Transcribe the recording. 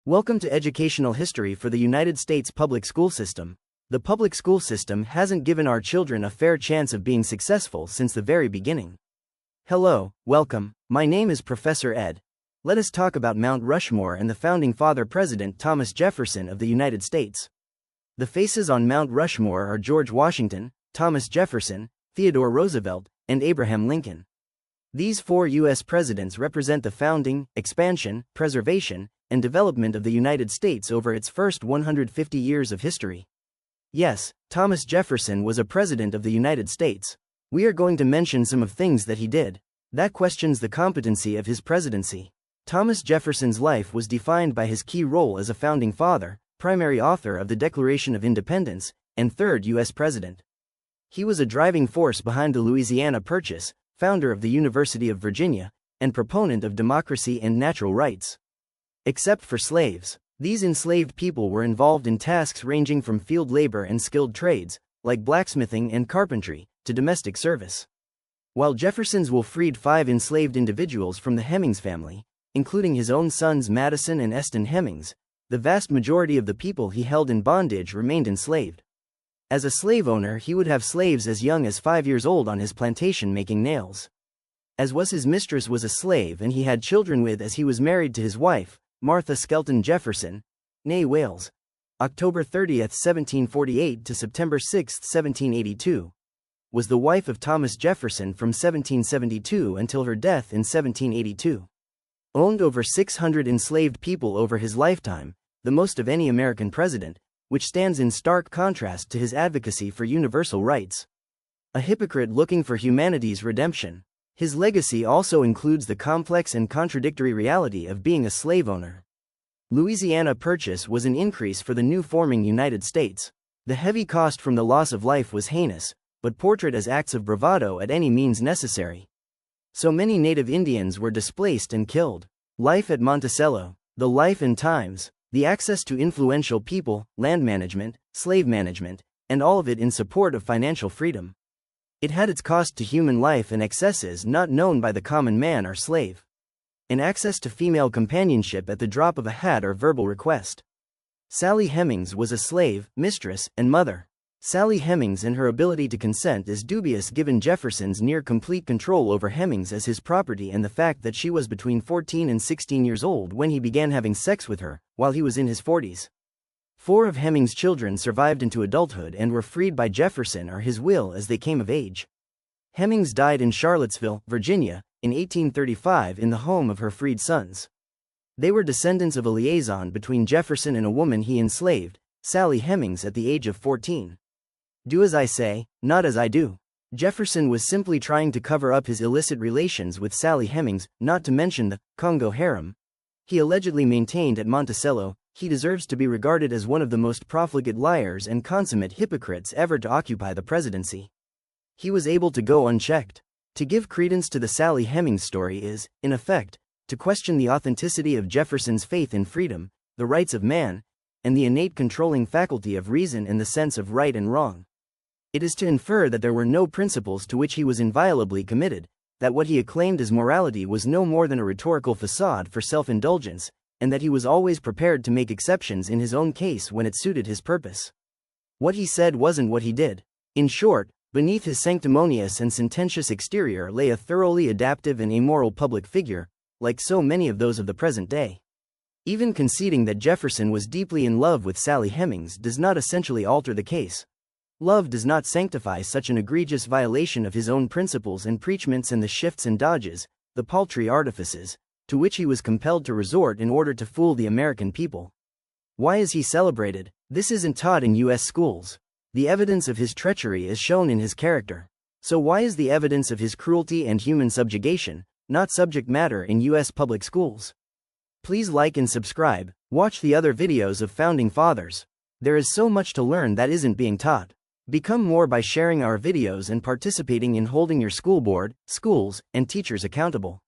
Welcome to Educational History for the United States Public School System. The public school system hasn't given our children a fair chance of being successful since the very beginning. Hello, welcome, my name is Professor Ed. Let us talk about Mount Rushmore and the founding father President Thomas Jefferson of the United States. The faces on Mount Rushmore are George Washington, Thomas Jefferson, Theodore Roosevelt, and Abraham Lincoln. These four U.S. presidents represent the founding, expansion, preservation, and development of the United States over its first 150 years of history. Yes, Thomas Jefferson was a president of the United States. We are going to mention some of things that he did that questions the competency of his presidency. Thomas Jefferson's life was defined by his key role as a founding father, primary author of the Declaration of Independence, and third U.S. president. He was a driving force behind the Louisiana Purchase, founder of the University of Virginia, and proponent of democracy and natural rights. Except for slaves, these enslaved people were involved in tasks ranging from field labor and skilled trades, like blacksmithing and carpentry, to domestic service. While Jefferson's will freed 5 enslaved individuals from the Hemings family, including his own sons Madison and Eston Hemings, the vast majority of the people he held in bondage remained enslaved. As a slave owner, he would have slaves as young as 5 years old on his plantation making nails. As was his mistress was a slave and he had children with as he was married to his wife, Martha Skelton Jefferson, née Wales, October 30, 1748 to September 6, 1782, was the wife of Thomas Jefferson from 1772 until her death in 1782. Owned over 600 enslaved people over his lifetime, the most of any American president, which stands in stark contrast to his advocacy for universal rights. A hypocrite looking for humanity's redemption. His legacy also includes the complex and contradictory reality of being a slave owner. Louisiana Purchase was an increase for the new forming United States. The heavy cost from the loss of life was heinous, but portrayed as acts of bravado at any means necessary. So many native Indians were displaced and killed. Life at Monticello, the life and times, the access to influential people, land management, slave management, and all of it in support of financial freedom. It had its cost to human life and excesses not known by the common man or slave. And access to female companionship at the drop of a hat or verbal request. Sally Hemings was a slave, mistress, and mother. Sally Hemings and her ability to consent is dubious given Jefferson's near-complete control over Hemings as his property and the fact that she was between 14 and 16 years old when he began having sex with her, while he was in his 40s. 4 of Hemings' children survived into adulthood and were freed by Jefferson or his will as they came of age. Hemings died in Charlottesville, Virginia, in 1835 in the home of her freed sons. They were descendants of a liaison between Jefferson and a woman he enslaved, Sally Hemings, at the age of 14. Do as I say, not as I do. Jefferson was simply trying to cover up his illicit relations with Sally Hemings, not to mention the Congo harem he allegedly maintained at Monticello. He deserves to be regarded as one of the most profligate liars and consummate hypocrites ever to occupy the presidency. He was able to go unchecked. To give credence to the Sally Hemings story is, in effect, to question the authenticity of Jefferson's faith in freedom, the rights of man, and the innate controlling faculty of reason and the sense of right and wrong. It is to infer that there were no principles to which he was inviolably committed, that what he acclaimed as morality was no more than a rhetorical facade for self-indulgence, and that he was always prepared to make exceptions in his own case when it suited his purpose. What he said wasn't what he did. In short, beneath his sanctimonious and sententious exterior lay a thoroughly adaptive and amoral public figure, like so many of those of the present day. Even conceding that Jefferson was deeply in love with Sally Hemings does not essentially alter the case. Love does not sanctify such an egregious violation of his own principles and preachments and the shifts and dodges, the paltry artifices, to which he was compelled to resort in order to fool the American people. Why is he celebrated? This isn't taught in U.S. schools. The evidence of his treachery is shown in his character. So why is the evidence of his cruelty and human subjugation not subject matter in U.S. public schools? Please like and subscribe. Watch the other videos of Founding Fathers. There is so much to learn that isn't being taught. Become more by sharing our videos and participating in holding your school board, schools, and teachers accountable.